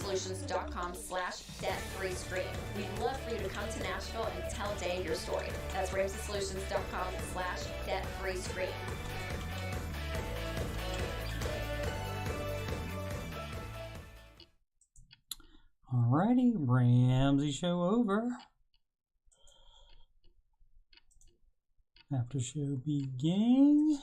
RamseySolutions.com/debt-free-stream. We'd love for you to come to Nashville and tell Dave your story. That's RamseySolutions.com/debt-free-stream. Alrighty, Ramsey show over. After show beginning.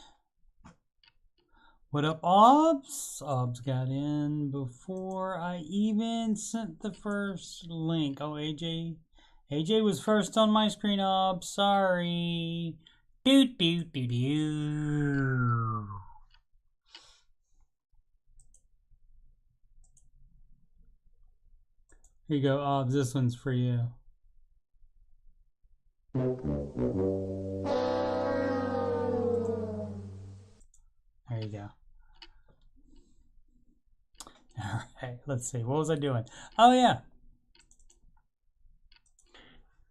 What up, Obs? Obs got in before I even sent the first link. Oh, AJ was first on my screen, Obs. Sorry. Doot doot doot doo. Here you go, Obs. This one's for you. There you go. Alright, let's see. What was I doing? Oh, yeah.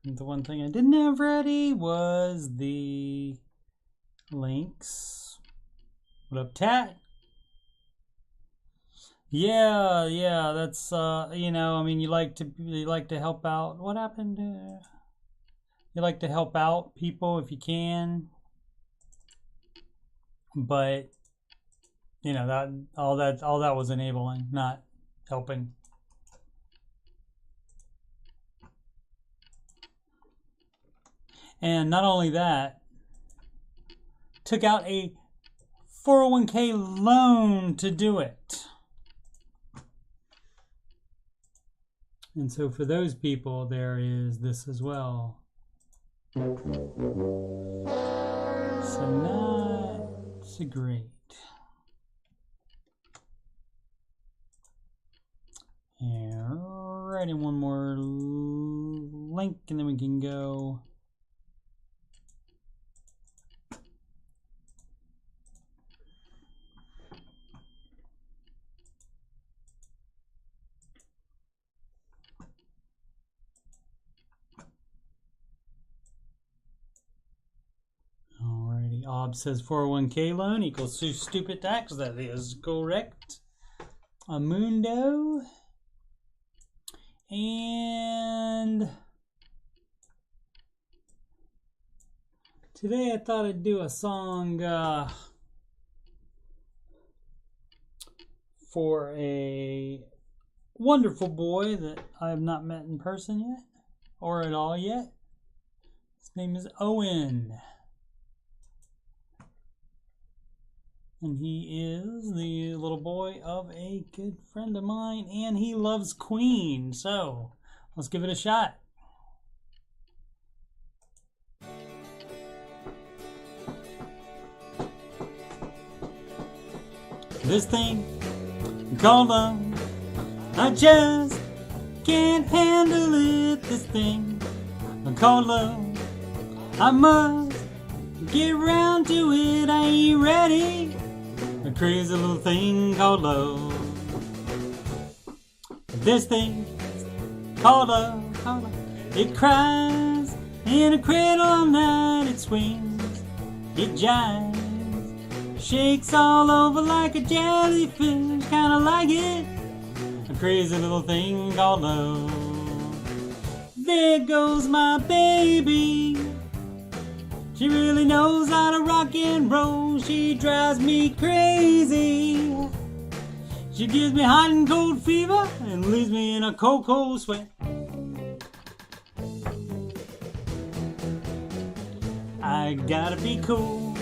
The one thing I didn't have ready was the links. What up, Tat? Yeah, that's you know, I mean, you like to help out. What happened? You like to help out people if you can, but you know that all that was enabling, not helping. And not only that, took out a 401k loan to do it. And so for those people, there is this as well. So not so great. Alright, and one more link and then we can go. Ob says 401k loan equals stupid tax. That is correct. Amundo. And today I thought I'd do a song for a wonderful boy that I have not met in person yet or at all yet. His name is Owen. And he is the little boy of a good friend of mine, and he loves Queen. So let's give it a shot. This thing called love, I just can't handle it. This thing called love, I must get round to it. I ain't ready. A crazy little thing called love. This thing called love, it cries in a cradle all night. It swings, it jives, shakes all over like a jellyfish. Kinda like it. A crazy little thing called love. There goes my baby. She really knows how to rock and roll. She drives me crazy. She gives me hot and cold fever and leaves me in a cold, cold sweat. I gotta be cool,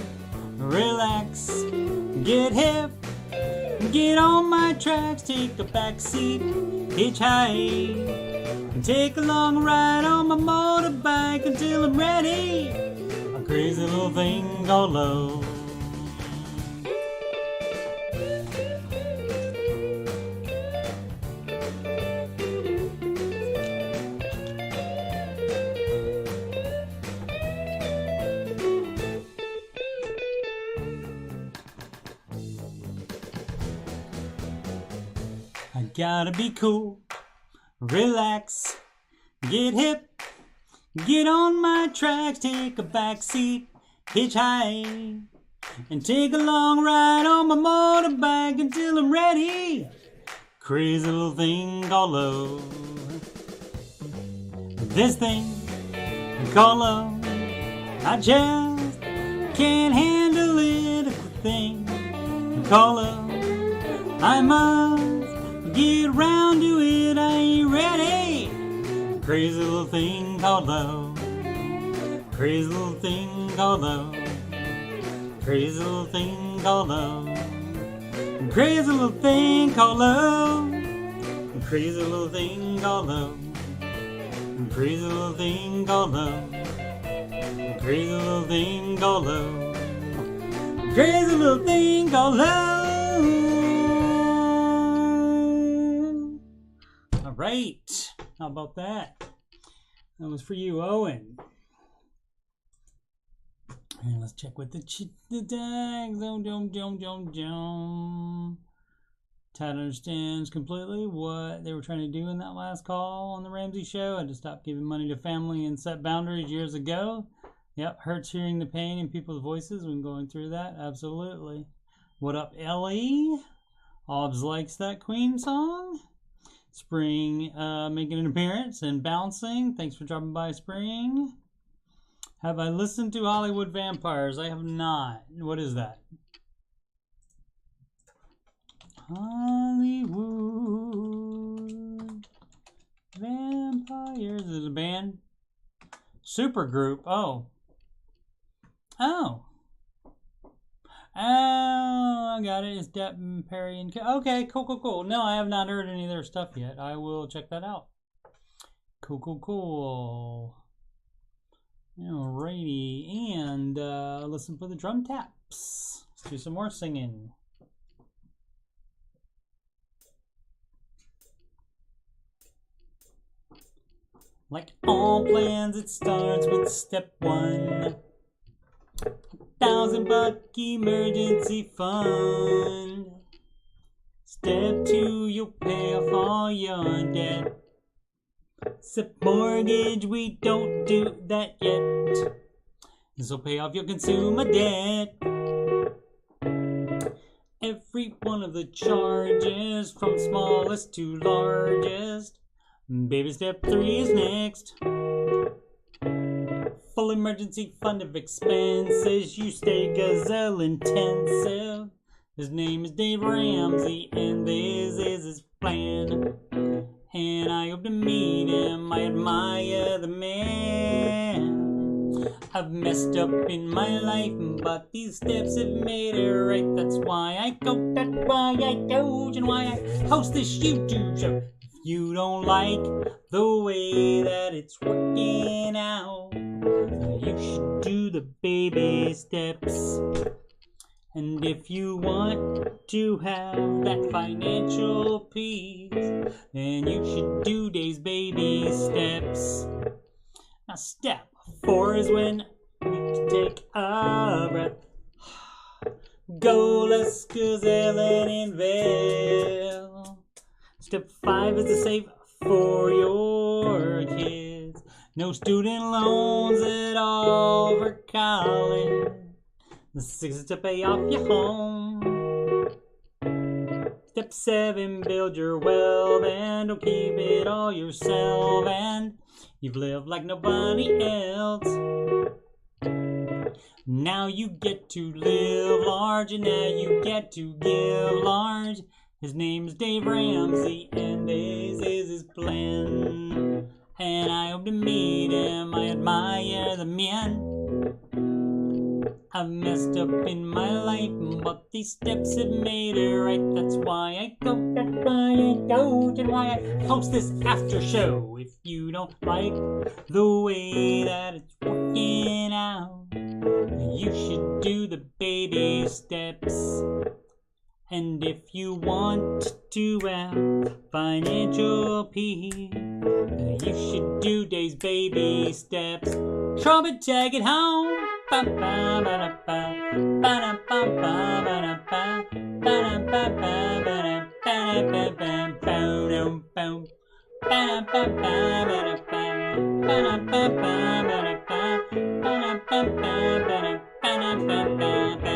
relax, get hip, get on my tracks, take a back seat, hitchhike, and take a long ride on my motorbike until I'm ready. Crazy little thing called love. I gotta be cool, relax, get hip, get on my tracks, take a back seat, hitchhike, and take a long ride on my motorbike until I'm ready. crazy little thing called love. This thing called love, I just can't handle it. A thing called love, I must get round to it. I ain't ready. Crazy little thing called love. Crazy little thing called love. Crazy little thing called love. Crazy little thing called love. Crazy little thing called love. Crazy little thing called love. Crazy little thing called love. Crazy little thing called love. All right. How about that? That was for you, Owen. And let's check with the tags. Tad understands completely what they were trying to do in that last call on the Ramsey show. I just stopped giving money to family and set boundaries years ago. Yep, hurts hearing the pain in people's voices when going through that. Absolutely. What up, Ellie? Obbs likes that Queen song. Spring making an appearance and bouncing. Thanks for dropping by, Spring. Have I listened to Hollywood Vampires? I have not. What is that? Hollywood Vampires. Is it a band? Supergroup. Oh. Oh. Oh, I got it. It's Depp and Perry and... Okay, cool. No, I have not heard any of their stuff yet. I will check that out. Cool. Alrighty, and listen for the drum taps. Let's do some more singing. Like all plans, it starts with step 1. $1,000 emergency fund. Step 2, you'll pay off all your debt. Except mortgage, we don't do that yet. This'll pay off your consumer debt. Every one of the charges, from smallest to largest. Baby step 3 is next. Full emergency fund of expenses. You stay gazelle intensive. His name is Dave Ramsey, and this is his plan. And I hope to meet him. I admire the man. I've messed up in my life, but these steps have made it right. That's why I go, that's why I doge, and why I host this YouTube show. If you don't like the way that it's working out, you should do the baby steps. And if you want to have that financial peace, then you should do Dave's baby steps. Now step 4 is when you take a breath. Go, let's gazelle and invest. Step 5 is to save for your kids. No student loans at all for college. The 6 is to pay off your home. Step 7, build your wealth and don't keep it all yourself. And you've lived like nobody else. Now you get to live large, and now you get to give large. His name is Dave Ramsey, and this is his plan. And I hope to meet him. I admire the man. I've messed up in my life, but these steps have made it right. That's why I go, that's why I doge, and why I host this after show. If you don't like the way that it's working out, you should do the baby steps. And if you want to have financial peace, you should do Dave's baby steps. Trumpet, take it home. Ba ba ba da ba ba da ba ba ba da ba ba da ba ba ba da ba ba ba ba boom boom ba da ba ba ba da ba ba da ba ba ba da ba ba da ba ba ba da ba da ba ba ba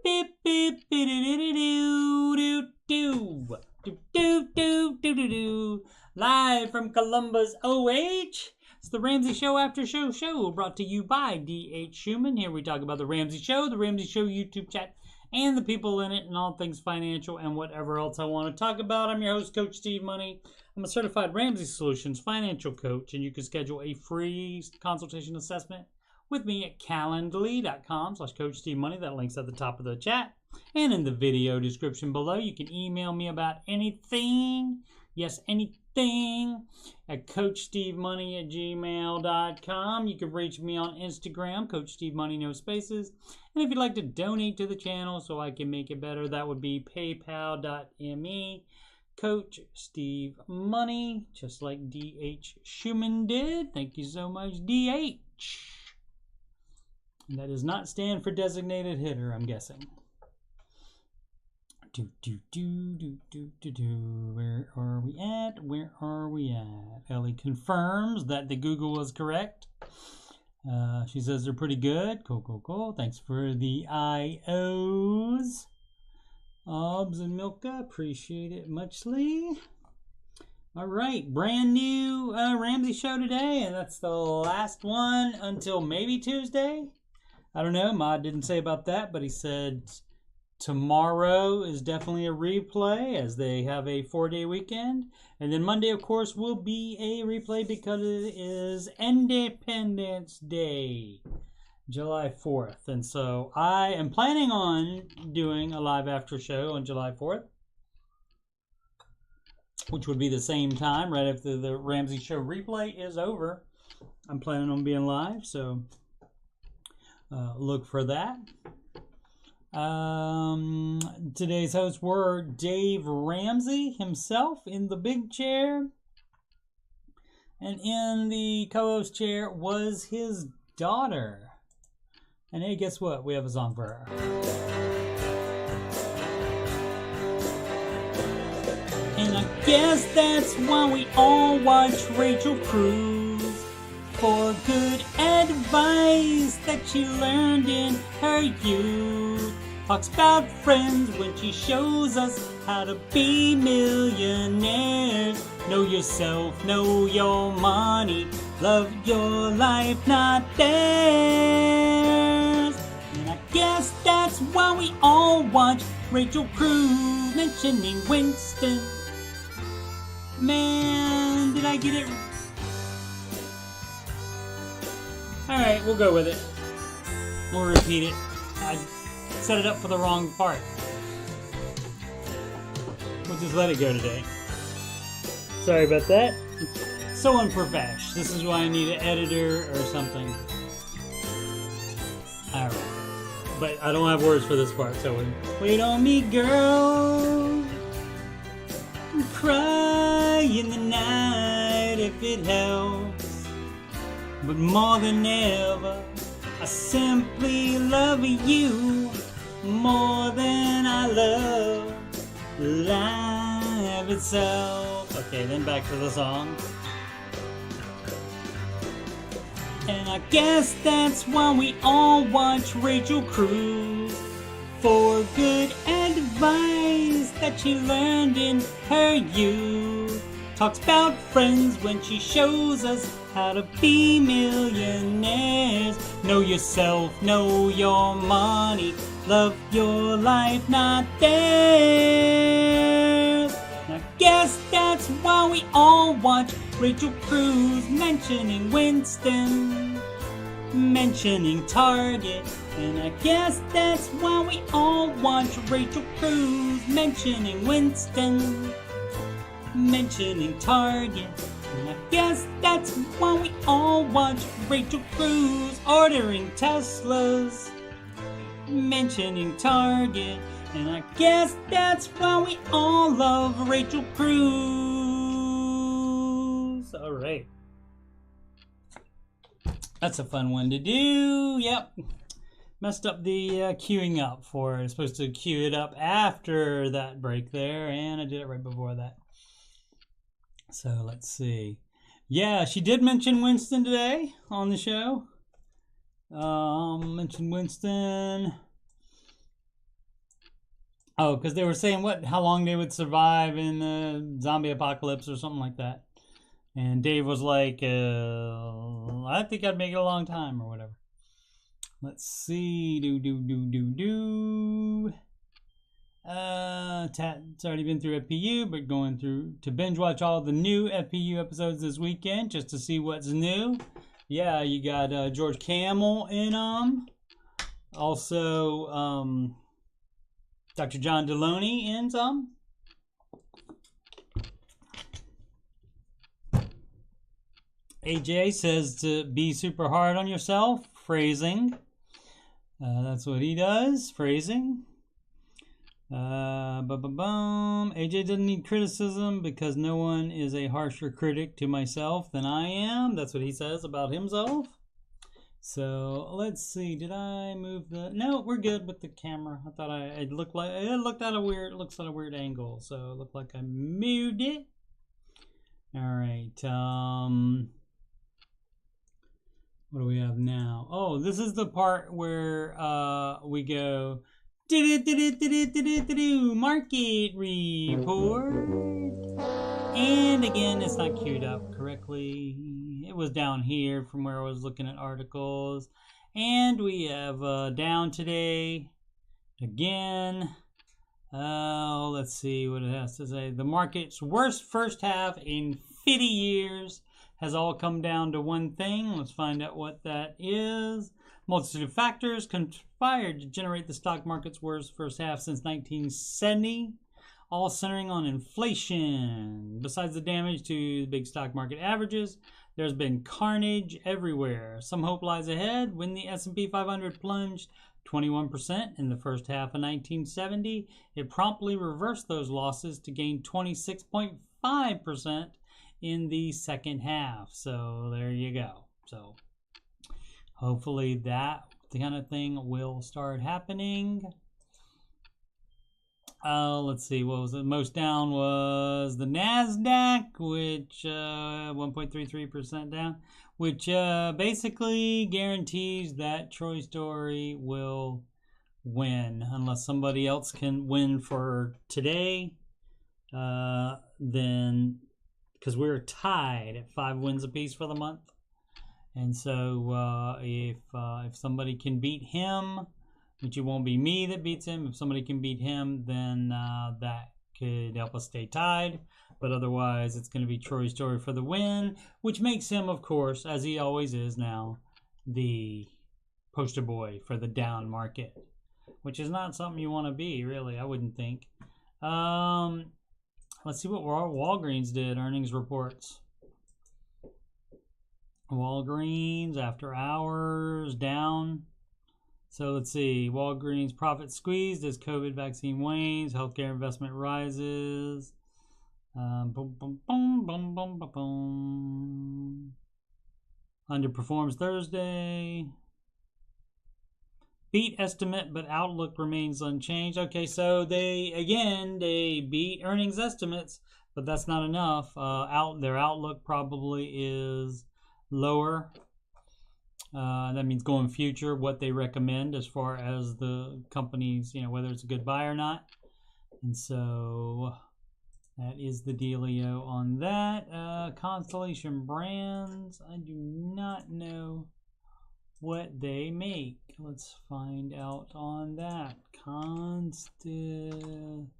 beep beep doo doo doo doo Live from Columbus, OH. It's the Ramsey Show Aftershow show brought to you by D.H. Schumann. Here we talk about the Ramsey Show YouTube chat, and the people in it, and all things financial and whatever else I want to talk about. I'm your host, Coach Steve Money. I'm a certified Ramsey Solutions financial coach, and you can schedule a free consultation assessment with me at calendly.com/Coach Steve Money. That link's at the top of the chat and in the video description below. You can email me about anything. Yes, anything at CoachSteveMoney@gmail.com. You can reach me on Instagram, Coach Steve Money, no spaces. And if you'd like to donate to the channel so I can make it better, that would be paypal.me, Coach Steve Money, just like D.H. Schumann did. Thank you so much, D.H. And that does not stand for designated hitter, I'm guessing. Where are we at? Where are we at? Ellie confirms that the Google was correct. She says they're pretty good. Cool. Thanks for the IOs. Obs and Milka, appreciate it muchly. All right, brand new Ramsey show today, and that's the last one until maybe Tuesday. I don't know. Mod didn't say about that, but he said tomorrow is definitely a replay as they have a 4-day weekend. And then Monday, of course, will be a replay because it is Independence Day, July 4th. And so I am planning on doing a live after show on July 4th, which would be the same time right after the Ramsey show replay is over. I'm planning on being live, so look for that. Today's hosts were Dave Ramsey himself in the big chair, and in the co-host chair was his daughter. And hey, guess what? We have a song for her. And I guess that's why we all watch Rachel Cruz, for good advice that she learned in her youth. Talks about friends when she shows us how to be millionaires. Know yourself, know your money, love your life, not theirs. And I guess that's why we all watch Rachel Cruz mentioning Winston. Man, did I get it? Alright, we'll go with it. We'll repeat it. I set it up for the wrong part. We'll just let it go today. Sorry about that. So unprofesh. This is why I need an editor or something. Alright. But I don't have words for this part, so wait on me, girl. Cry in the night if it helps. But more than ever, I simply love you more than I love life itself. Okay, then back to the song. And I guess that's why we all watch Rachel Cruz, for good advice that she learned in her youth. Talks about friends when she shows us how to be millionaires. Know yourself, know your money, love your life, not theirs. And I guess that's why we all watch Rachel Cruz mentioning Winston, mentioning Target. And I guess that's why we all watch Rachel Cruz mentioning Winston, mentioning Target. And I guess that's why we all watch Rachel Cruz ordering Teslas, mentioning Target. And I guess that's why we all love Rachel Cruz. Alright. That's a fun one to do. Yep. Messed up the queuing up for it. I'm supposed to queue it up after that break there, and I did it right before that. So let's see. Yeah, she did mention Winston today on the show. Mentioned Winston. Oh, because they were saying how long they would survive in the zombie apocalypse or something like that. And Dave was like, I think I'd make it a long time or whatever. Let's see. It's already been through FPU, but going through to binge watch all the new FPU episodes this weekend just to see what's new. Yeah, you got George Camel in them. Also, Dr. John Deloney in some. AJ says to be super hard on yourself. Phrasing. That's what he does. Phrasing. AJ doesn't need criticism because no one is a harsher critic to myself than I am. That's what he says about himself. So let's see. Did I move the? No, we're good with the camera. I thought it looks at a weird angle. So it looked like I moved it. All right. What do we have now? Oh, this is the part where we go market report. And again, it's not queued up correctly. It was down here from where I was looking at articles. And we have down today again. Let's see what it has to say. The market's worst first half in 50 years has all come down to one thing. Let's find out what that is. Multitude of factors conspired to generate the stock market's worst first half since 1970, all centering on inflation. Besides the damage to the big stock market averages, there's been carnage everywhere. Some hope lies ahead when the S&P 500 plunged 21% in the first half of 1970. It promptly reversed those losses to gain 26.5% in the second half. So there you go. So hopefully that kind of thing will start happening. Let's see, what was it? Most down was the NASDAQ, which 1.33% down, which basically guarantees that Troy Story will win unless somebody else can win for today. Then, because we're tied at 5 wins apiece for the month. And so if somebody can beat him, which it won't be me that beats him, if somebody can beat him, then that could help us stay tied. But otherwise, it's going to be Troy Story for the win, which makes him, of course, as he always is now, the poster boy for the down market, which is not something you want to be, really, I wouldn't think. Let's see what Walgreens did, earnings reports. Walgreens, after hours, down. So let's see, Walgreens profit squeezed as COVID vaccine wanes, healthcare investment rises. Underperforms Thursday. Beat estimate, but outlook remains unchanged. Okay, so they beat earnings estimates, but that's not enough. Their outlook probably is lower. That means going future, what they recommend as far as the companies, whether it's a good buy or not. And so that is the dealio on that. Constellation Brands, I do not know what they make. Let's find out on that. Constellation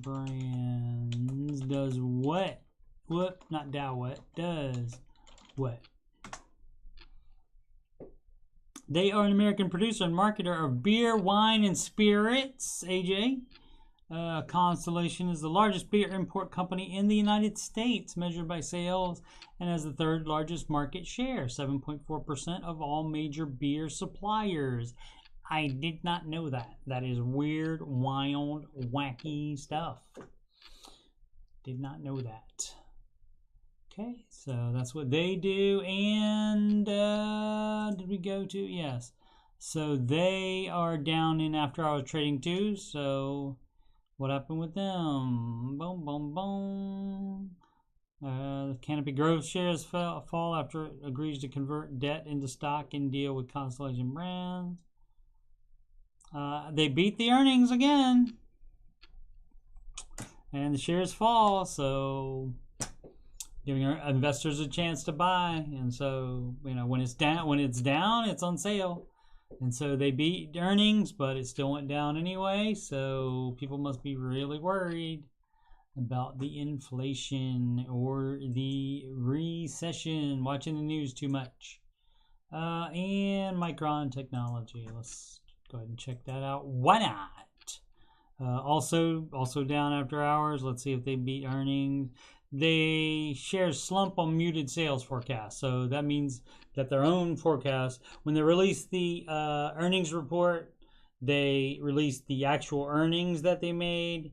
Brands does what? Not what? Does what? They are an American producer and marketer of beer, wine, and spirits, AJ. Constellation is the largest beer import company in the United States, measured by sales, and has the third largest market share, 7.4% of all major beer suppliers. I did not know that. That is weird, wild, wacky stuff. Did not know that. Okay, so that's what they do. And did we go to? Yes. So they are down in after hours trading too. So what happened with them? Boom, boom, boom. The Canopy Growth shares fall after it agrees to convert debt into stock and deal with Constellation Brands. they beat the earnings again, and the shares fall, so giving our investors a chance to buy. And so, you know, when it's down, it's on sale. And so they beat earnings, but it still went down anyway. So people must be really worried about the inflation or the recession, watching the news too much. And Micron Technology. Let's go ahead and check that out. Why not? Also down after hours. Let's see if they beat earnings. They shares slump on muted sales forecast. So that means that their own forecast, when they release the earnings report, they release the actual earnings that they made,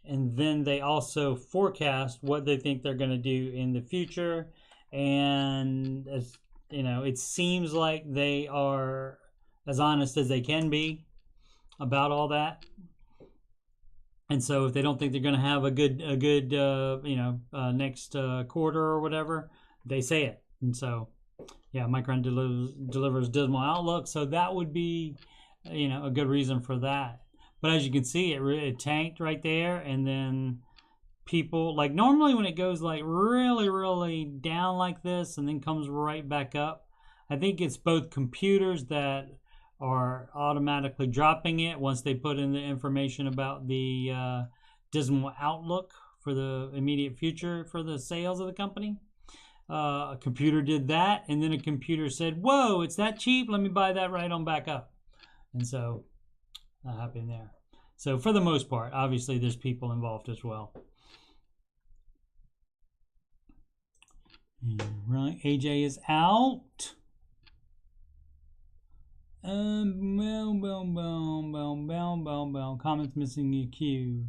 and then they also forecast what they think they're going to do in the future. And as you know, it seems like they are as honest as they can be about all that. And so if they don't think they're going to have a good next quarter or whatever, they say it. And so, yeah, Micron delivers dismal outlook. So that would be, a good reason for that. But as you can see, it tanked right there. And then people, like normally when it goes like really, really down like this and then comes right back up, I think it's both computers that are automatically dropping it once they put in the information about the dismal outlook for the immediate future for the sales of the company. A computer did that, and then a computer said, whoa, it's that cheap, let me buy that right on back up. And so that happened there. So for the most part, obviously there's people involved as well. Right, AJ is out. Comments missing your queue.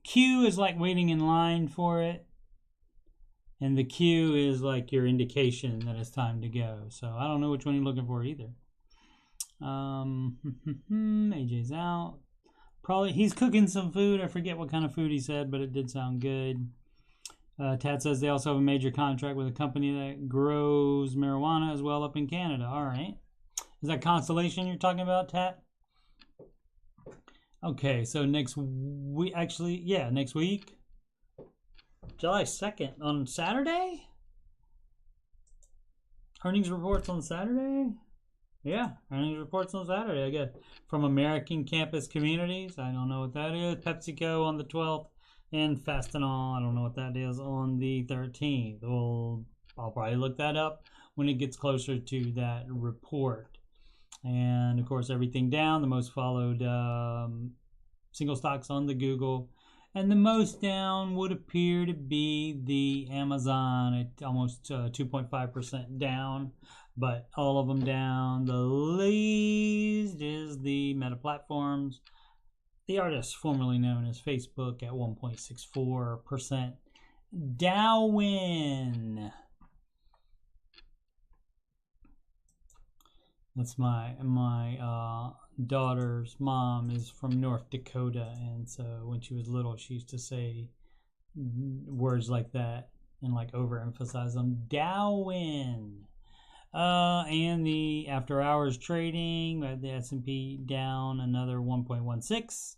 Q is like waiting in line for it, and the Q is like your indication that it's time to go. So I don't know which one you're looking for either. AJ's out. Probably he's cooking some food. I forget what kind of food he said, but it did sound good. Tat says they also have a major contract with a company that grows marijuana as well up in Canada. All right. Is that Constellation you're talking about, Tat? Okay, so next week, next week, July 2nd, on Saturday? Earnings reports on Saturday? Yeah, earnings reports on Saturday, I guess. From American Campus Communities. I don't know what that is. PepsiCo on the 12th. And Fastenal, I don't know what that is, on the 13th. Well, I'll probably look that up when it gets closer to that report. And, of course, everything down. The most followed single stocks on the Google. And the most down would appear to be the Amazon at almost 2.5% down. But all of them down. The least is the Meta Platforms. The artist formerly known as Facebook at 1.64% down. That's my daughter's mom is from North Dakota, and so when she was little, she used to say words like that and like overemphasize them. Down. And the after hours trading, the S&P down another 1.16,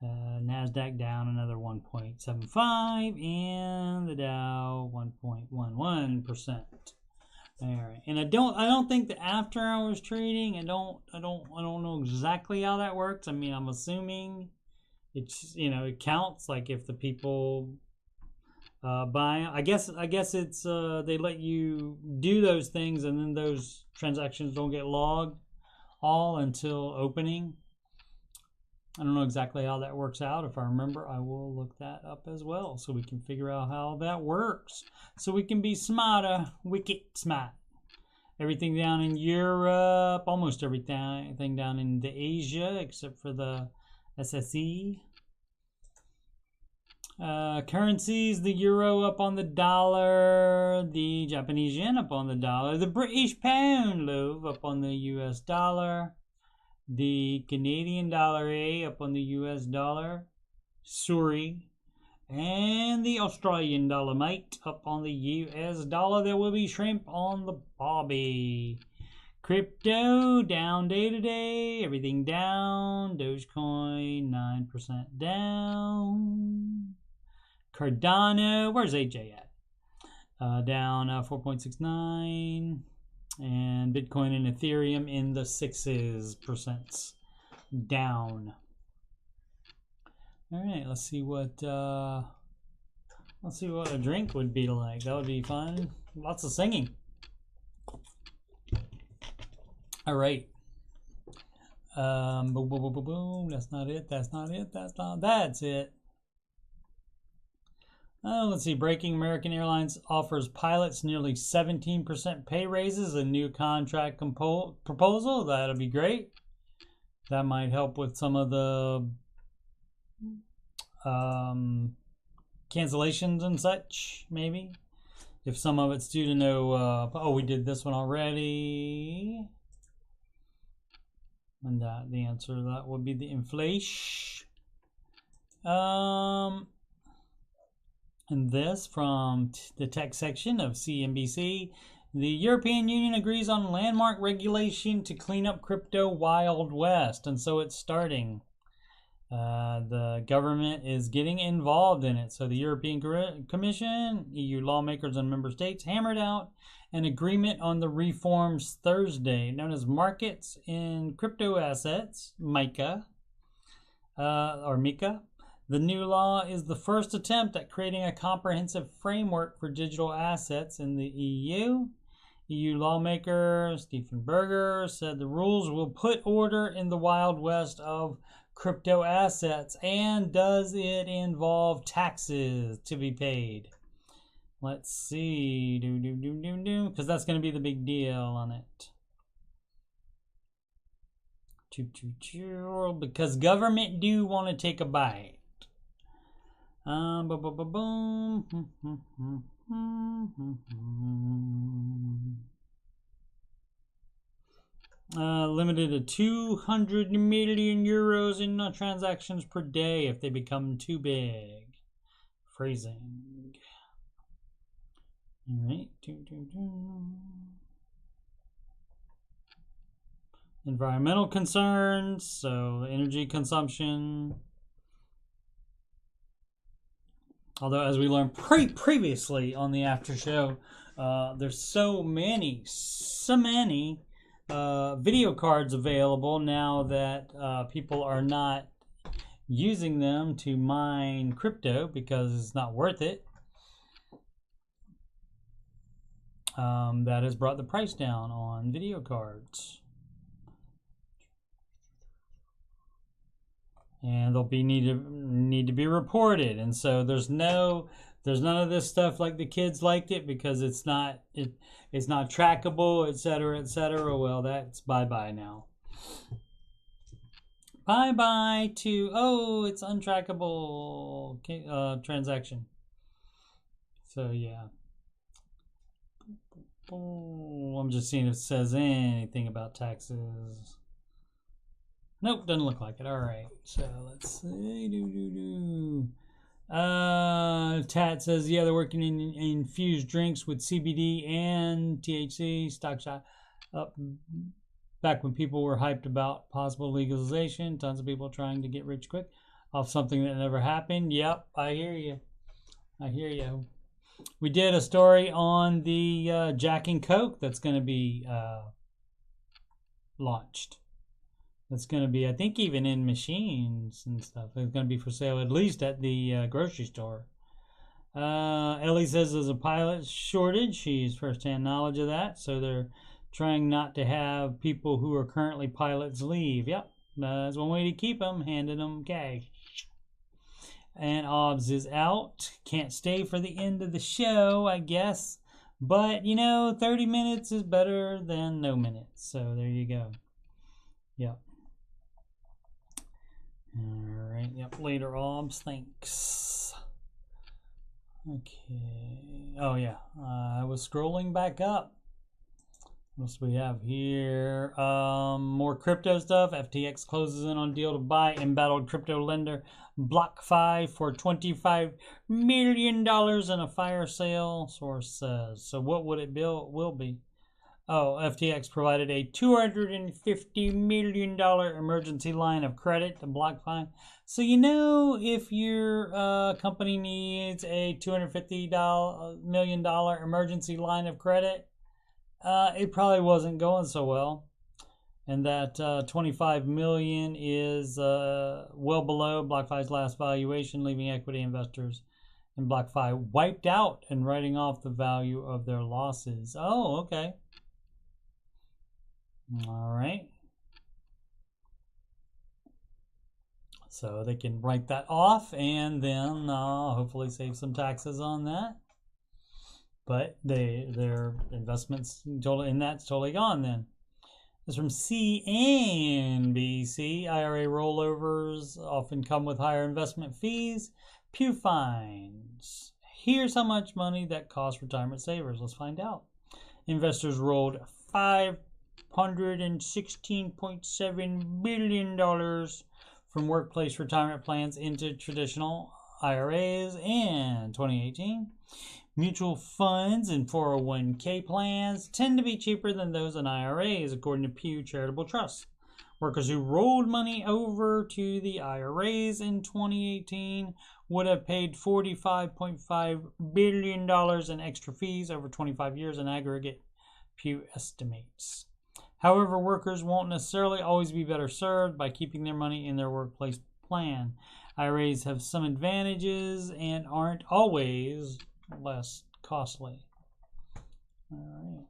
NASDAQ down another 1.75, and the Dow 1.11%. All right, and I don't think the after hours trading. I don't know exactly how that works. I mean, I'm assuming it's it counts like if the people. Buy. I guess it's they let you do those things and then those transactions don't get logged all until opening. I don't know exactly how that works out. If I remember, I will look that up as well so we can figure out how that works. So we can be smarter, wicked smart. Everything down in Europe, almost everything down in the Asia except for the SSE. Currencies, the euro up on the dollar, the Japanese yen up on the dollar, the British pound loaf up on the US dollar, the Canadian dollar A up on the US dollar, sorry, and the Australian dollar mate up on the US dollar. There will be shrimp on the barbie. Crypto down day to day. Everything down. Dogecoin 9% down. Cardano, where's AJ at? Down 4.69. And Bitcoin and Ethereum in the 6% down. All right, let's see what a drink would be like. That would be fun. Lots of singing. All right. Boom, boom, boom, boom, boom. That's not it. That's it. Let's see. Breaking American Airlines offers pilots nearly 17% pay raises. A new contract proposal. That'll be great. That might help with some of the cancellations and such, maybe. If some of it's due to no... oh, we did this one already. And the answer to that would be the inflation. And this from the tech section of CNBC. The European Union agrees on landmark regulation to clean up crypto Wild West. And so it's starting. The government is getting involved in it. So the European Commission, EU lawmakers and member states hammered out an agreement on the reforms Thursday, known as Markets in Crypto Assets, MiCA, or MiCA. The new law is the first attempt at creating a comprehensive framework for digital assets in the EU. EU lawmaker Stephen Berger said the rules will put order in the Wild West of crypto assets. And does it involve taxes to be paid? Let's see. Because that's going to be the big deal on it. Because government do want to take a bite. Limited to 200 million euros in transactions per day if they become too big. Phrasing. All right. Environmental concerns, so energy consumption. Although, as we learned previously on the Aftershow, there's so many video cards available now that people are not using them to mine crypto because it's not worth it. That has brought the price down on video cards. And they'll be need to be reported, and so there's none of this stuff like the kids liked it because it's not trackable, etc., etc. Well, that's bye now. Bye to it's untrackable transaction. So yeah. I'm just seeing if it says anything about taxes. Nope, doesn't look like it. All right, so let's see. Tat says, yeah, they're working in infused drinks with CBD and THC. Stock shot up back when people were hyped about possible legalization. Tons of people trying to get rich quick off something that never happened. Yep, I hear you. We did a story on the Jack and Coke that's going to be launched. That's going to be, I think, even in machines and stuff. It's going to be for sale, at least at the grocery store. Ellie says there's a pilot shortage. She's first-hand knowledge of that. So they're trying not to have people who are currently pilots leave. Yep, that's one way to keep them, handing them cash. And OBS is out. Can't stay for the end of the show, I guess. But, 30 minutes is better than no minutes. So there you go. Yep. All right. Yep. Later, OBS. Thanks. Okay. Oh, yeah. I was scrolling back up. What else do we have here? More crypto stuff. FTX closes in on deal to buy embattled crypto lender BlockFi for $25 million in a fire sale, source says. So what would it will be? FTX provided a $250 million emergency line of credit to BlockFi. So if your company needs a $250 million emergency line of credit, it probably wasn't going so well. And that $25 million is well below BlockFi's last valuation, leaving equity investors in BlockFi wiped out and writing off the value of their losses. Oh, okay. All right. So they can write that off and then hopefully save some taxes on that. But their investments in that's totally gone then. This is from CNBC. IRA rollovers often come with higher investment fees. Pew finds. Here's how much money that costs retirement savers. Let's find out. Investors rolled $516.7 billion from workplace retirement plans into traditional IRAs in 2018. Mutual funds and 401k plans tend to be cheaper than those in IRAs, according to Pew Charitable Trust. Workers who rolled money over to the IRAs in 2018 would have paid $45.5 billion in extra fees over 25 years in aggregate, Pew estimates. However, workers won't necessarily always be better served by keeping their money in their workplace plan. IRAs have some advantages and aren't always less costly. All right.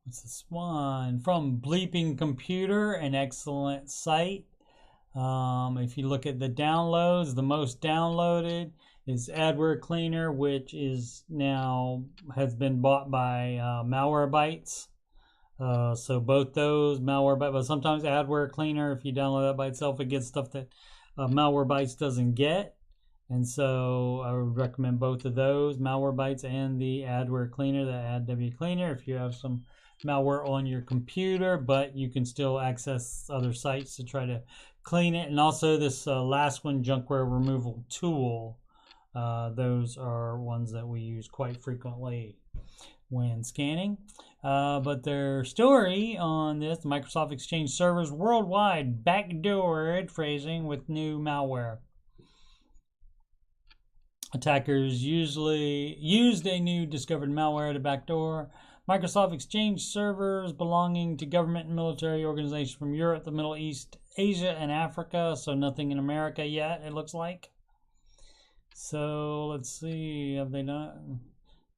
What's this one? From Bleeping Computer, an excellent site. If you look at the downloads, the most downloaded is Adware Cleaner, which is now has been bought by Malwarebytes. So both those, Malwarebytes, but sometimes Adware Cleaner, if you download that by itself, it gets stuff that Malwarebytes doesn't get. And so I would recommend both of those, Malwarebytes and the Adware Cleaner, the AdW Cleaner, if you have some malware on your computer, but you can still access other sites to try to clean it. And also this last one, Junkware Removal Tool. Those are ones that we use quite frequently when scanning. But their story on this, Microsoft Exchange servers worldwide backdoored phrasing with new malware. Attackers usually used a new discovered malware to backdoor Microsoft Exchange servers belonging to government and military organizations from Europe, the Middle East, Asia, and Africa. So nothing in America yet, it looks like. So let's see, have they done?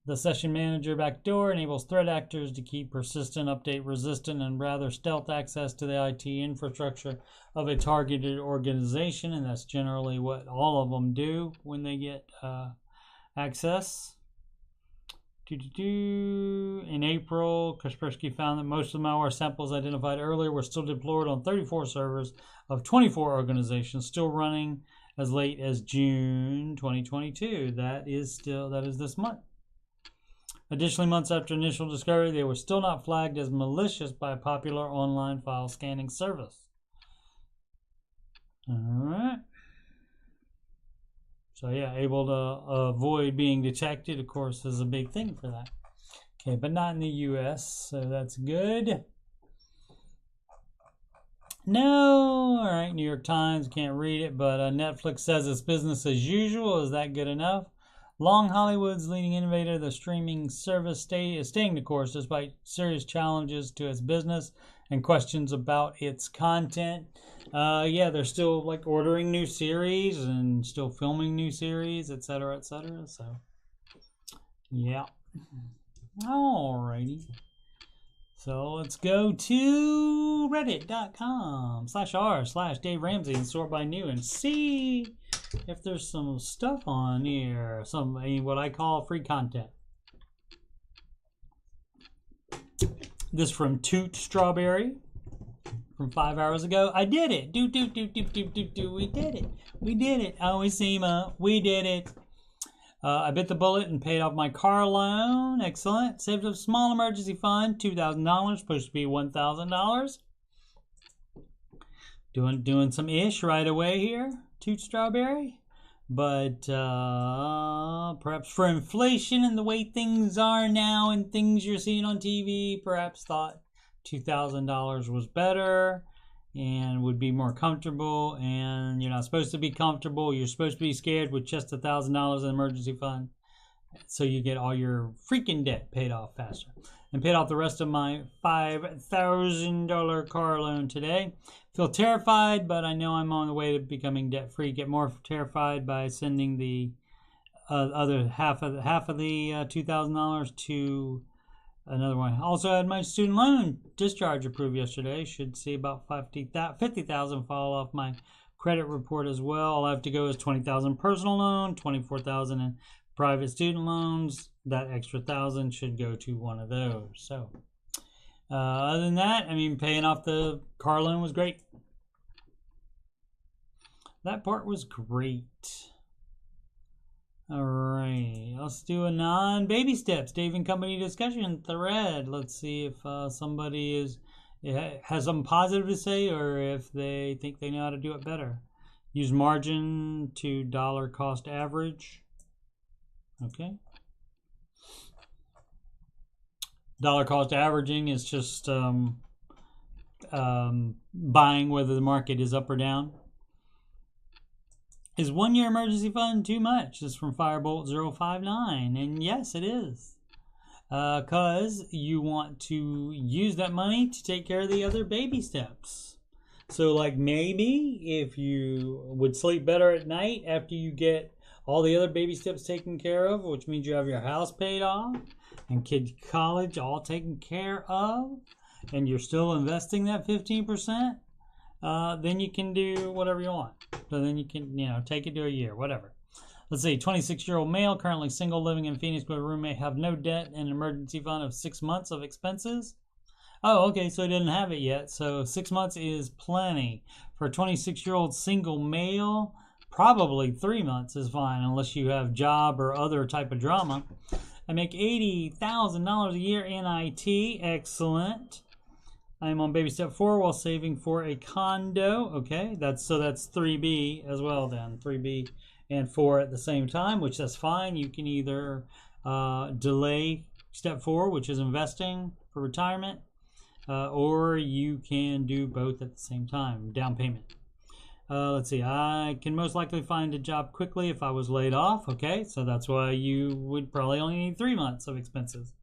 The session manager backdoor enables threat actors to keep persistent, update resistant, and rather stealth access to the IT infrastructure of a targeted organization, and that's generally what all of them do when they get access. In April, Kaspersky found that most of the malware samples identified earlier were still deployed on 34 servers of 24 organizations, still running as late as June 2022. That is this month. Additionally, months after initial discovery, they were still not flagged as malicious by a popular online file scanning service. All right. So yeah, able to avoid being detected, of course, is a big thing for that. Okay, but not in the US, so that's good. No, all right, New York Times, can't read it, but Netflix says it's business as usual. Is that good enough? Long Hollywood's leading innovator, the streaming service is staying the course despite serious challenges to its business and questions about its content. Yeah, they're still like ordering new series and still filming new series, etc., etc. So, yeah. Alrighty. So let's go to reddit.com/r/Dave Ramsey and sort by new and see if there's some stuff on here, what I call free content. This from Toot Strawberry from 5 hours ago. I did it. We did it. We did it. Oisima, we did it. I bit the bullet and paid off my car loan. Excellent. Saved up a small emergency fund, $2,000, supposed to be $1,000. Doing some ish right away here. Toot Strawberry. But perhaps for inflation and the way things are now and things you're seeing on TV, perhaps thought $2,000 was better and would be more comfortable. And you're not supposed to be comfortable. You're supposed to be scared with just $1,000 in emergency fund, so you get all your freaking debt paid off faster. And paid off the rest of my $5,000 car loan today. Feel terrified, but I know I'm on the way to becoming debt free. Get more terrified by sending the other half of the $2,000 to another one. Also had my student loan discharge approved yesterday. Should see about $50,000 fall off my credit report as well. All I have to go is $20,000 personal loan, $24,000 in private student loans. That extra $1,000 should go to one of those. So other than that, I mean, paying off the car loan was great. That part was great. All right, let's do a non-baby steps Dave and Company discussion thread. Let's see if somebody has something positive to say, or if they think they know how to do it better. Use margin to dollar cost average. Okay. Dollar cost averaging is just buying whether the market is up or down. Is 1 year emergency fund too much? This is from Firebolt 059, and yes, it is. Because you want to use that money to take care of the other baby steps. So like maybe if you would sleep better at night after you get all the other baby steps taken care of, which means you have your house paid off and kids' college all taken care of, and you're still investing that 15%, then you can do whatever you want. So then you can, take it to a year, whatever. Let's see, 26-year-old male, currently single, living in Phoenix with a roommate, have no debt and an emergency fund of 6 months of expenses. Oh, okay, so he didn't have it yet. So 6 months is plenty. For a 26-year-old single male, probably 3 months is fine, unless you have job or other type of drama. I make $80,000 a year in IT. Excellent. I'm on baby step 4 while saving for a condo. Okay, that's 3B as well then. 3B and 4 at the same time, which that's fine. You can either delay step 4, which is investing for retirement, or you can do both at the same time. Down payment. Let's see, I can most likely find a job quickly if I was laid off. Okay, so that's why you would probably only need 3 months of expenses.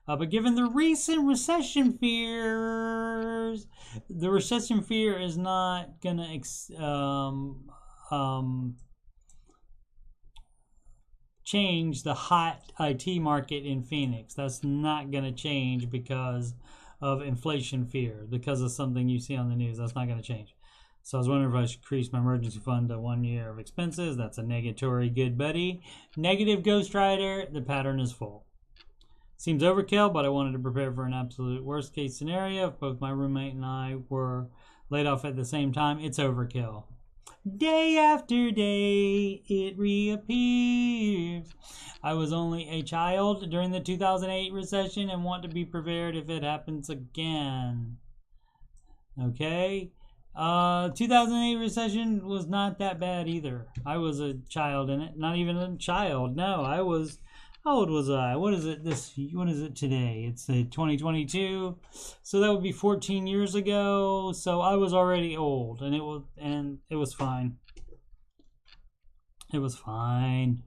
But given the recent recession fears, the recession fear is not going to change the hot IT market in Phoenix. That's not going to change because of inflation fear, because of something you see on the news. That's not going to change. So I was wondering if I should increase my emergency fund to 1 year of expenses. That's a negatory good buddy. Negative Ghost Rider, the pattern is full. Seems overkill, but I wanted to prepare for an absolute worst case scenario. If both my roommate and I were laid off at the same time, it's overkill. Day after day, it reappears. I was only a child during the 2008 recession and want to be prepared if it happens again. Okay. 2008 recession was not that bad either. I was a child in it. Not even a child. No, I was... How old was I? What is it today? It's 2022. So that would be 14 years ago. So I was already old, and it was fine. It was fine.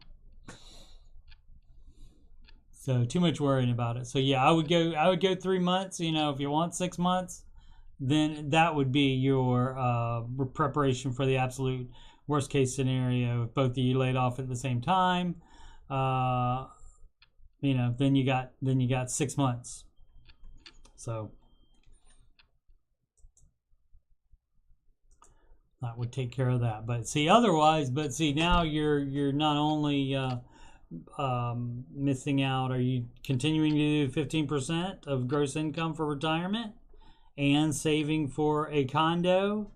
So too much worrying about it. So yeah, I would go 3 months, if you want 6 months, then that would be your preparation for the absolute worst case scenario. If both of you laid off at the same time, then you got 6 months. So that would take care of that. But see, now you're not only missing out. Are you continuing to do 15% of gross income for retirement and saving for a condo?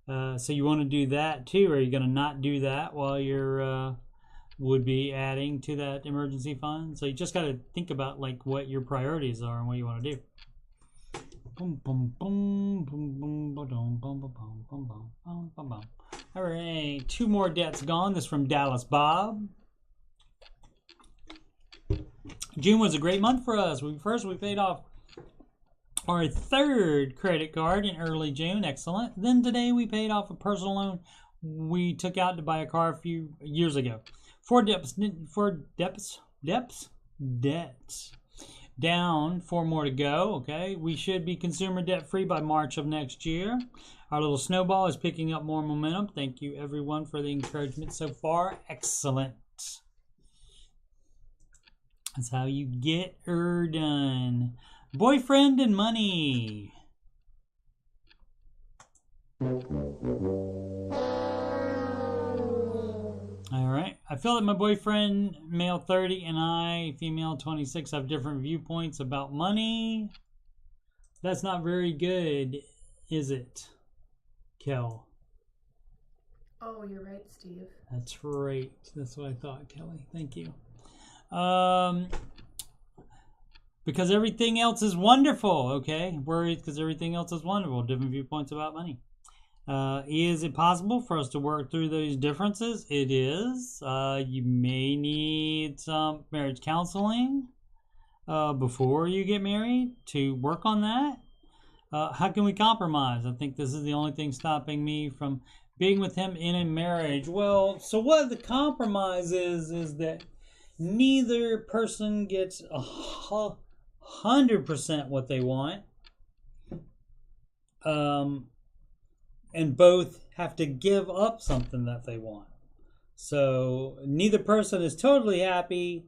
So you want to do that too, or are you going to not do that while you're would be adding to that emergency fund? So you just got to think about what your priorities are and what you want to do. All right. right, 2 more debts gone. This from Dallas Bob. June was a great month for us. We paid off our 3rd credit card in early June. Excellent. Then today we paid off a personal loan we took out to buy a car a few years ago. 4 debts. Down, 4 more to go. Okay, we should be consumer debt free by March of next year. Our little snowball is picking up more momentum. Thank you everyone for the encouragement so far. Excellent. That's how you get her done. Boyfriend and money. Alright. I feel that my boyfriend, male 30, and I, female 26, have different viewpoints about money. That's not very good, is it, Kel? Oh, you're right, Steve. That's right. That's what I thought, Kelly. Thank you. Because everything else is wonderful, okay? Worried because everything else is wonderful. Different viewpoints about money. Is it possible for us to work through those differences? It is. You may need some marriage counseling before you get married to work on that. How can we compromise? I think this is the only thing stopping me from being with him in a marriage. Well, so what the compromise is that neither person gets 100% what they want. And both have to give up something that they want. So neither person is totally happy,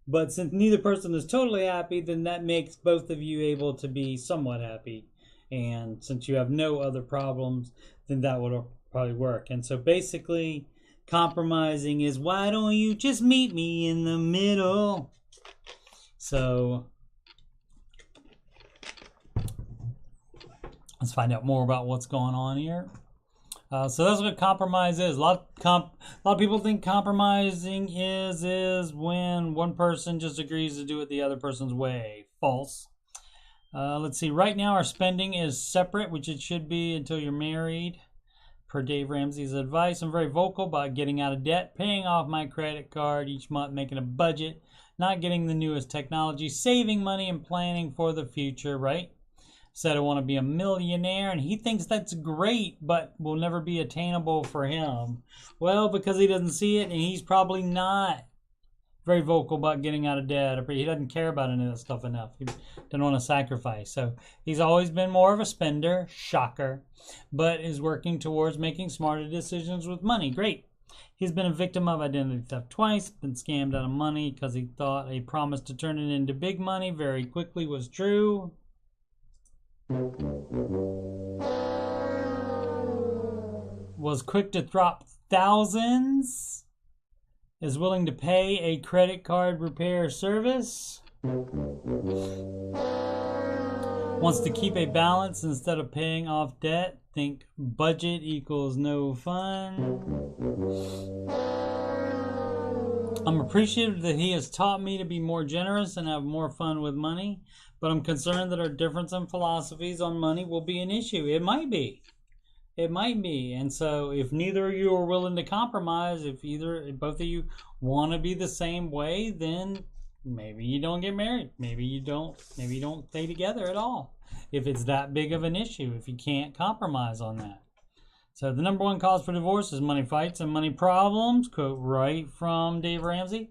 but since neither person is totally happy, then that makes both of you able to be somewhat happy. And since you have no other problems, then that would probably work. And so basically, compromising is, why don't you just meet me in the middle? So let's find out more about what's going on here. So that's what compromise is. A lot of people think compromising is when one person just agrees to do it the other person's way. False. Let's see. Right now our spending is separate, which it should be until you're married. Per Dave Ramsey's advice, I'm very vocal about getting out of debt, paying off my credit card each month, making a budget, not getting the newest technology, saving money and planning for the future, right? Said I want to be a millionaire, and he thinks that's great, but will never be attainable for him. Well, because he doesn't see it, and he's probably not very vocal about getting out of debt. He doesn't care about any of that stuff enough. He doesn't want to sacrifice. So he's always been more of a spender, shocker, but is working towards making smarter decisions with money. Great. He's been a victim of identity theft twice, been scammed out of money because he thought a promise to turn it into big money very quickly was true. Was quick to drop thousands. Is willing to pay a credit card repair service. Wants to keep a balance instead of paying off debt. Think budget equals no fun. I'm appreciative that he has taught me to be more generous and have more fun with money, but I'm concerned that our difference in philosophies on money will be an issue. It might be. It might be. And so if neither of you are willing to compromise, if both of you want to be the same way, then maybe you don't get married. Maybe you don't stay together at all. If it's that big of an issue, if you can't compromise on that. So the number one cause for divorce is money fights and money problems. Quote right from Dave Ramsey.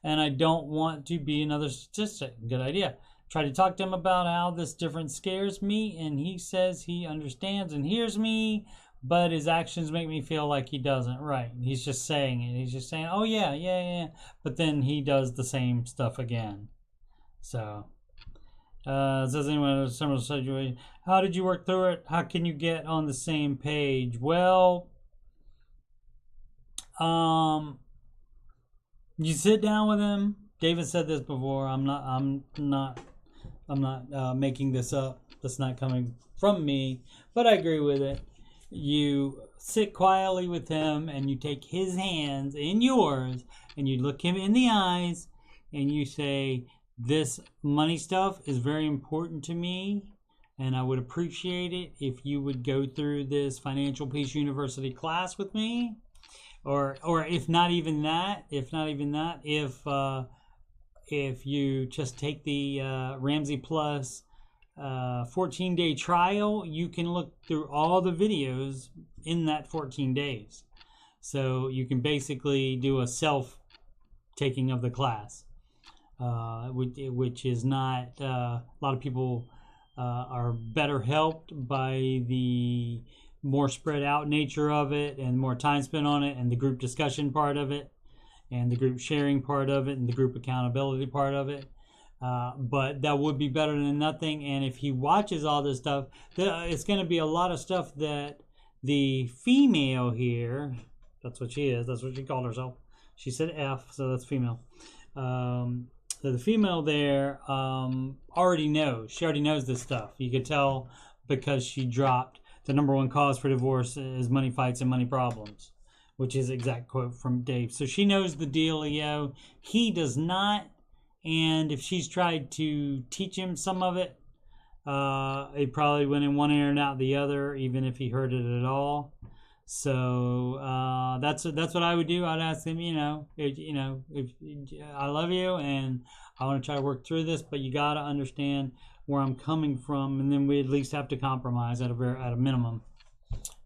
And I don't want to be another statistic. Good idea. Try to talk to him about how this difference scares me, and he says he understands and hears me, but his actions make me feel like he doesn't. Right. He's just saying it. He's just saying, oh, yeah. But then he does the same stuff again. So, says anyone in a similar situation, how did you work through it? How can you get on the same page? Well, you sit down with him. David said this before. I'm not making this up. That's not coming from me, but I agree with it. You sit quietly with him and you take his hands in yours and you look him in the eyes and you say, this money stuff is very important to me. and I would appreciate it if you would go through this Financial Peace University class with me, or if not even that, if you just take the Ramsey Plus 14-day trial, you can look through all the videos in that 14 days. So you can basically do a self-taking of the class, which is not, a lot of people are better helped by the more spread out nature of it and more time spent on it, and the group discussion part of it, and the group sharing part of it, and the group accountability part of it. But that would be better than nothing. And if he watches all this stuff, it's going to be a lot of stuff that the female here, that's what she is, that's what she called herself. She said F, so that's female. So the female there already knows. She already knows this stuff. You could tell because she dropped the #1 cause for divorce is money fights and money problems, which is exact quote from Dave. So she knows the dealio. He does not. And if she's tried to teach him some of it, it probably went in one ear and out the other, even if he heard it at all. So that's what I would do. I'd ask him, if I love you and I want to try to work through this, but you got to understand where I'm coming from, and then we at least have to compromise at a minimum.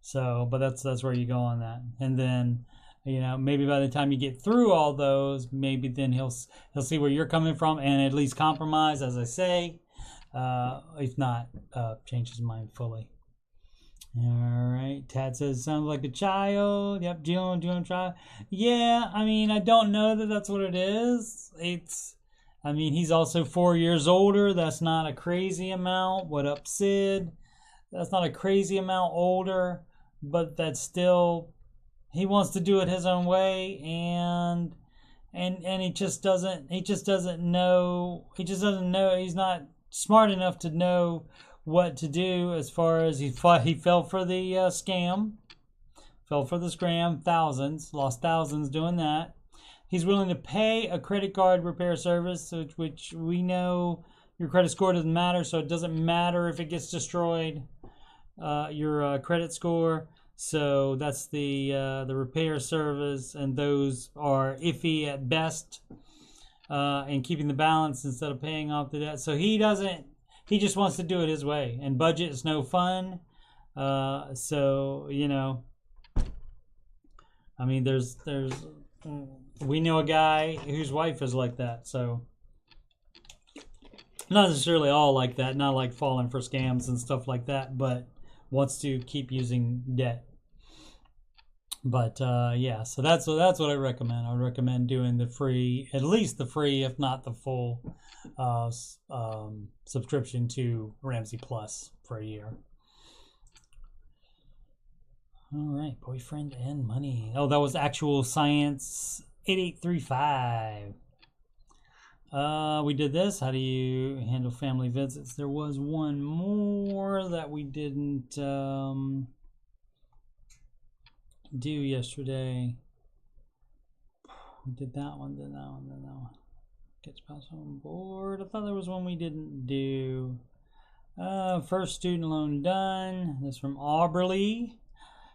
So, but that's where you go on that, and then maybe by the time you get through all those, maybe then he'll see where you're coming from and at least compromise, as I say. If not, change his mind fully. All right, Tad says, sounds like a child. Yep, do you want to try? Yeah, I don't know that that's what it is. He's also 4 years older. That's not a crazy amount. What up, Sid? That's not a crazy amount older, but that's still, he wants to do it his own way, and he just doesn't know. He's not smart enough to know what to do. As far as he fell for the scam, lost thousands doing that. He's willing to pay a credit card repair service, which we know your credit score doesn't matter, so it doesn't matter if it gets destroyed, your credit score. So that's the repair service, and those are iffy at best, and keeping the balance instead of paying off the debt. So he just wants to do it his way, and budget is no fun. We know a guy whose wife is like that, so not necessarily all like that, not like falling for scams and stuff like that, but wants to keep using debt. But so that's what I recommend. I would recommend doing the free, at least the free, if not the full subscription to Ramsey Plus for a year. All right, boyfriend and money. Oh, that was Actual Science 8835. We did this. How do you handle family visits? There was one more that we didn't do yesterday. We did that one, then that one. Get spouse on board. I thought there was one we didn't do. First student loan done. This from Auberly.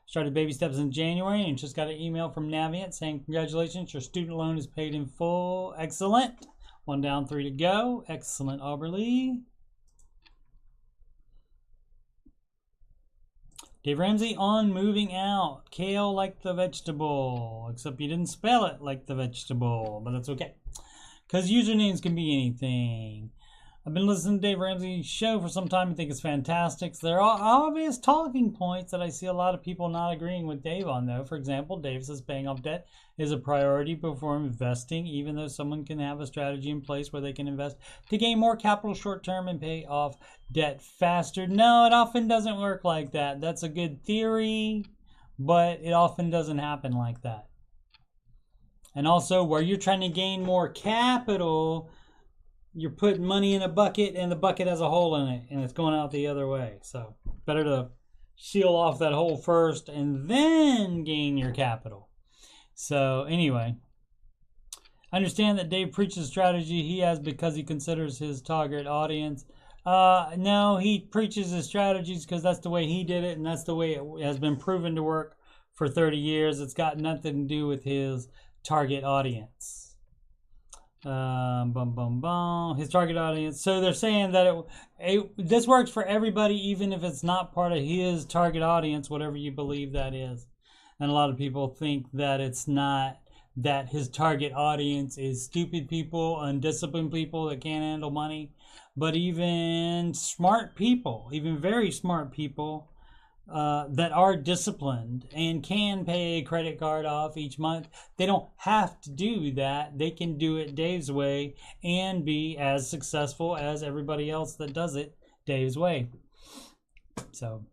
Started baby steps in January and just got an email from Navient saying, congratulations, your student loan is paid in full. Excellent. 1 down, 3 to go. Excellent, Auberly. Dave Ramsey on moving out. Kale like the vegetable. Except you didn't spell it like the vegetable. But that's okay. Because usernames can be anything. I've been listening to Dave Ramsey's show for some time and think it's fantastic. So there are obvious talking points that I see a lot of people not agreeing with Dave on, though. For example, Dave says paying off debt is a priority before investing, even though someone can have a strategy in place where they can invest to gain more capital short term and pay off debt faster. No, it often doesn't work like that. That's a good theory, but it often doesn't happen like that. And also, where you're trying to gain more capital, you're putting money in a bucket and the bucket has a hole in it and it's going out the other way. So better to seal off that hole first and then gain your capital. So anyway, I understand that Dave preaches strategy he has because he considers his target audience No, he preaches his strategies because that's the way he did it, and that's the way it has been proven to work for 30 years. It's got nothing to do with his target audience. His target audience. So they're saying that this works for everybody, even if it's not part of his target audience, whatever you believe that is. And a lot of people think that it's not, that his target audience is stupid people, undisciplined people that can't handle money. But even smart people, even very smart people, that are disciplined and can pay a credit card off each month, they don't have to do that. They can do it Dave's way and be as successful as everybody else that does it Dave's way. So,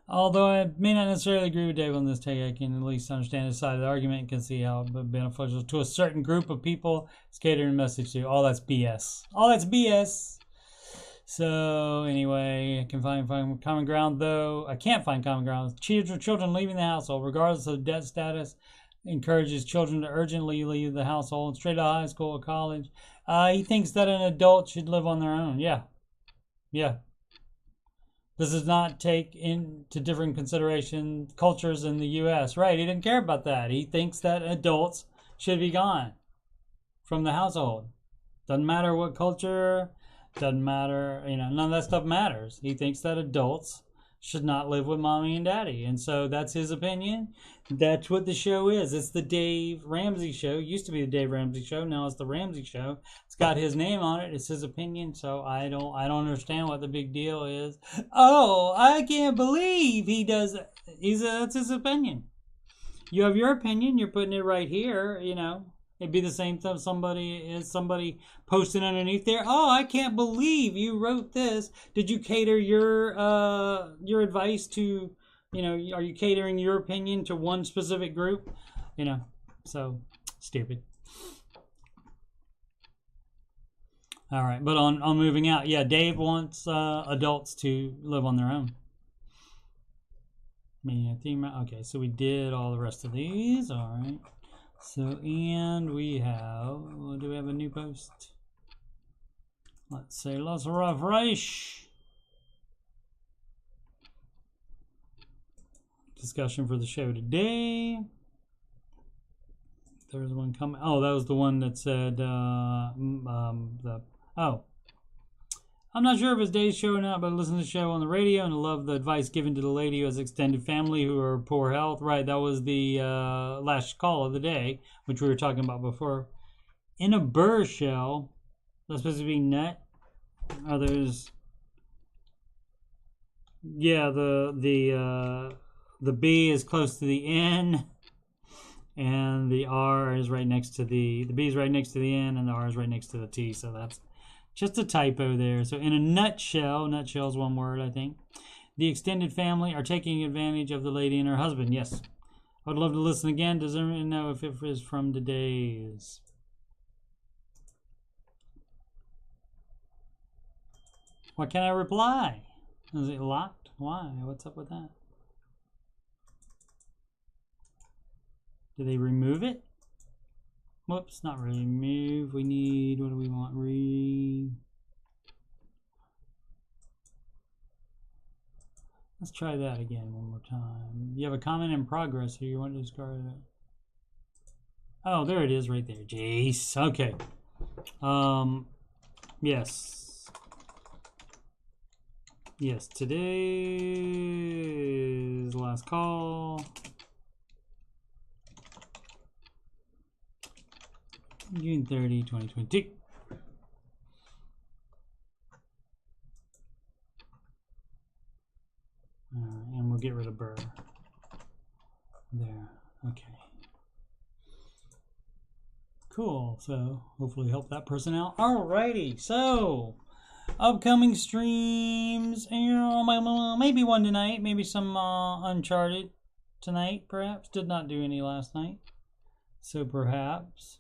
although I may not necessarily agree with Dave on this take, I can at least understand his side of the argument and can see how beneficial to a certain group of people is catering a message to. All that's BS. All that's BS. So anyway, I can find common ground, though I can't find common ground. Children leaving the household, regardless of debt status, encourages children to urgently leave the household, straight out of high school or college. He thinks that an adult should live on their own. Yeah. This does not take into different consideration cultures in the U.S. Right, he didn't care about that. He thinks that adults should be gone from the household. Doesn't matter what culture. Doesn't matter, none of that stuff matters. He thinks that adults should not live with mommy and daddy. And so that's his opinion. That's what the show is. It's the Dave Ramsey Show. It used to be the Dave Ramsey Show. Now it's the Ramsey Show. It's got his name on it. It's his opinion. So I don't understand what the big deal is. Oh, I can't believe he does it. That's his opinion. You have your opinion. You're putting it right here, It'd be the same thing if somebody posted underneath there. Oh, I can't believe you wrote this. Did you cater your advice to, are you catering your opinion to one specific group? So stupid. All right, but on moving out, yeah, Dave wants adults to live on their own. Okay, so we did all the rest of these. All right. So, and we have, do we have a new post? Let's say, let's refresh. Discussion for the show today. There's one coming. Oh, that was the one that said, I'm not sure if it's Dave's show or not, but I listen to the show on the radio and I love the advice given to the lady who has extended family who are poor health. Right, that was the last call of the day, which we were talking about before. In a burr shell, that's supposed to be nut. Oh, there's, yeah, the B is close to the N, and the R is right next to the B is right next to the N, and the R is right next to the T. So that's just a typo there. So in a nutshell is one word, I think. The extended family are taking advantage of the lady and her husband. Yes. I would love to listen again. Does anyone know if it is from today's? Why can't I reply? Is it locked? Why? What's up with that? Did they remove it? Whoops, not remove. We need, what do we want? Let's try that again one more time. You have a comment in progress here. You want to discard it? Oh, there it is right there. Jeez. Okay. Yes. Yes, today's last call. June 30, 2022. And we'll get rid of burr. There. Okay. Cool. So hopefully help that person out. Alrighty. So upcoming streams. Maybe one tonight. Maybe some Uncharted tonight, perhaps. Did not do any last night. So perhaps.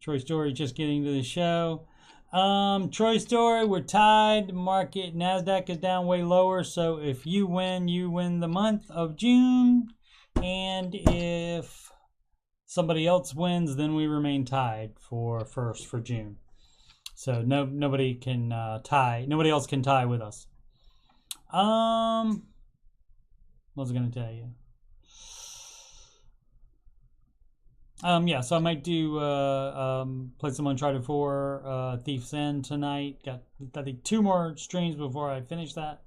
Troy Story just getting to the show. Troy Story, we're tied. Market NASDAQ is down way lower. So if you win the month of June. And if somebody else wins, then we remain tied for first for June. So nobody can tie. Nobody else can tie with us. What was I going to tell you? Yeah, so I might do play some Uncharted 4 Thief's End tonight. Got, I think, 2 more streams before I finish that.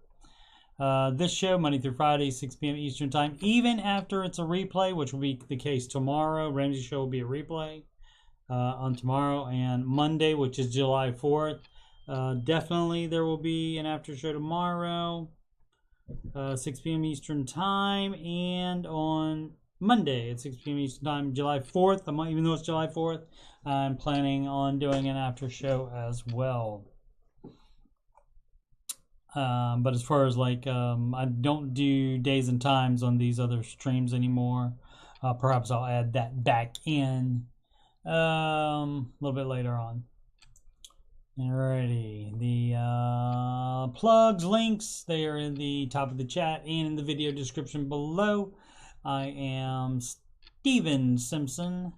This show, Monday through Friday, 6 p.m. Eastern Time, even after it's a replay, which will be the case tomorrow. Ramsey show will be a replay on tomorrow, and Monday, which is July 4th. Definitely there will be an after show tomorrow, 6 p.m. Eastern Time, and on Monday at 6 p.m. Eastern Time, July 4th. Even though it's July 4th, I'm planning on doing an after show as well. But as far as like, I don't do days and times on these other streams anymore. Perhaps I'll add that back in a little bit later on. Alrighty, the plugs, links, they are in the top of the chat and in the video description below. I am Steven Simpson.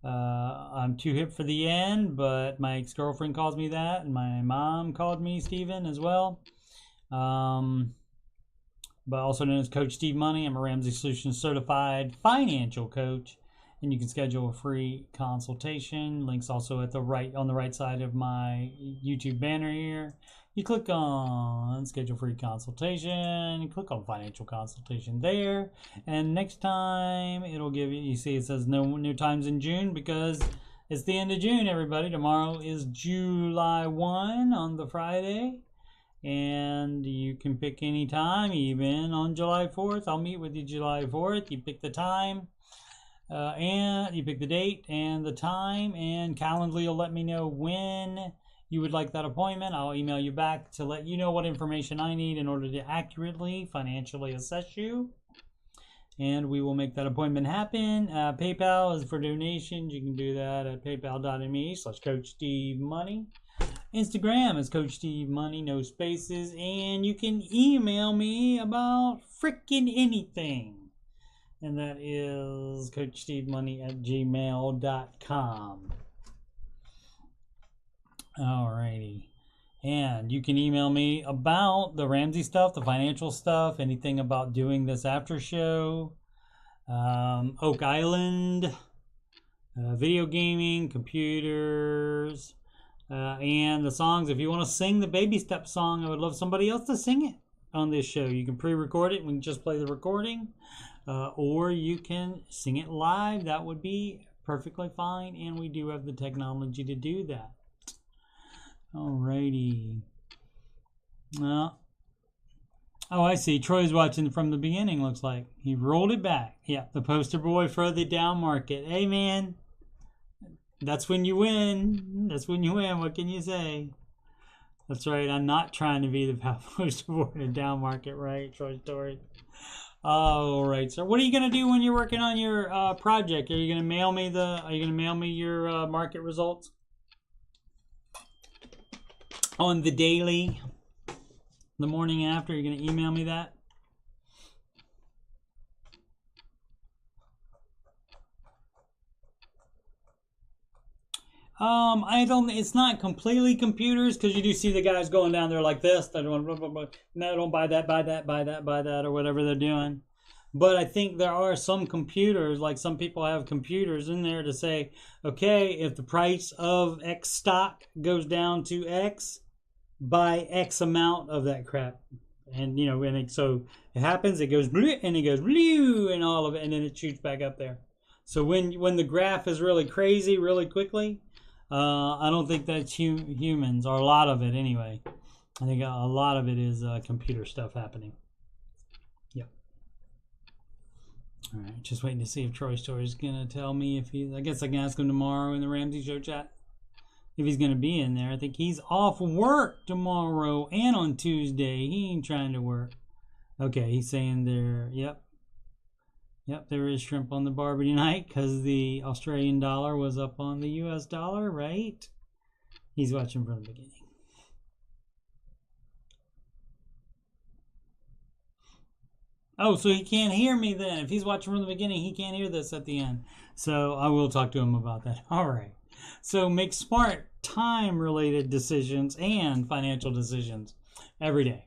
I'm too hip for the end, but my ex-girlfriend calls me that, and my mom called me Steven as well. But also known as Coach Steve Money. I'm a Ramsey Solutions certified financial coach, and you can schedule a free consultation. Links also at the on the right side of my YouTube banner here. You click on schedule free consultation, you click on financial consultation there, and next time it'll give you, you see it says no new times in June because it's the end of June, everybody. Tomorrow is July 1 on the Friday, and you can pick any time, even on July 4th. I'll meet with you July 4th. You pick the time, and you pick the date and the time, and Calendly will let me know when you would like that appointment. I'll email you back to let you know what information I need in order to accurately financially assess you, and we will make that appointment happen. PayPal is for donations. You can do that at paypal.me/CoachSteveMoney. Instagram is Coach Steve Money, no spaces, and you can email me about freaking anything, and that is CoachSteveMoney@gmail.com. Alrighty, and you can email me about the Ramsey stuff, the financial stuff, anything about doing this after show, Oak Island, video gaming, computers, and the songs. If you want to sing the Baby Step song, I would love somebody else to sing it on this show. You can pre-record it, we can just play the recording, or you can sing it live. That would be perfectly fine, and we do have the technology to do that. Alrighty. Oh, I see. Troy's watching from the beginning, looks like. He rolled it back. Yeah, the poster boy for the down market. Hey, man. That's when you win. That's when you win. What can you say? That's right. I'm not trying to be the poster boy in a down market, right, Troy Story? All right, so what are you going to do when you're working on your project? Are you going to mail me your market results on the daily, the morning after? You're going to email me that? I don't, it's not completely computers, because you do see the guys going down there like this. They don't, no, don't buy that, or whatever they're doing. But I think there are some computers, like some people have computers in there to say, okay, if the price of X stock goes down to X, buy X amount of that crap. And, you know, and so it happens, it goes blue, and it goes blue, and all of it, and then it shoots back up there. So when the graph is really crazy, really quickly, I don't think that's humans, or a lot of it anyway. I think a lot of it is computer stuff happening. Yep. All right, just waiting to see if Troy Story is going to tell me if he's, I guess I can ask him tomorrow in the Ramsey Show chat if he's going to be in there. I think he's off work tomorrow and on Tuesday. He ain't trying to work. Okay, he's saying there, yep. Yep, there is shrimp on the bar tonight because the Australian dollar was up on the US dollar, right? He's watching from the beginning. Oh, so he can't hear me then. If he's watching from the beginning, he can't hear this at the end. So I will talk to him about that. All right. So make smart time-related decisions and financial decisions every day.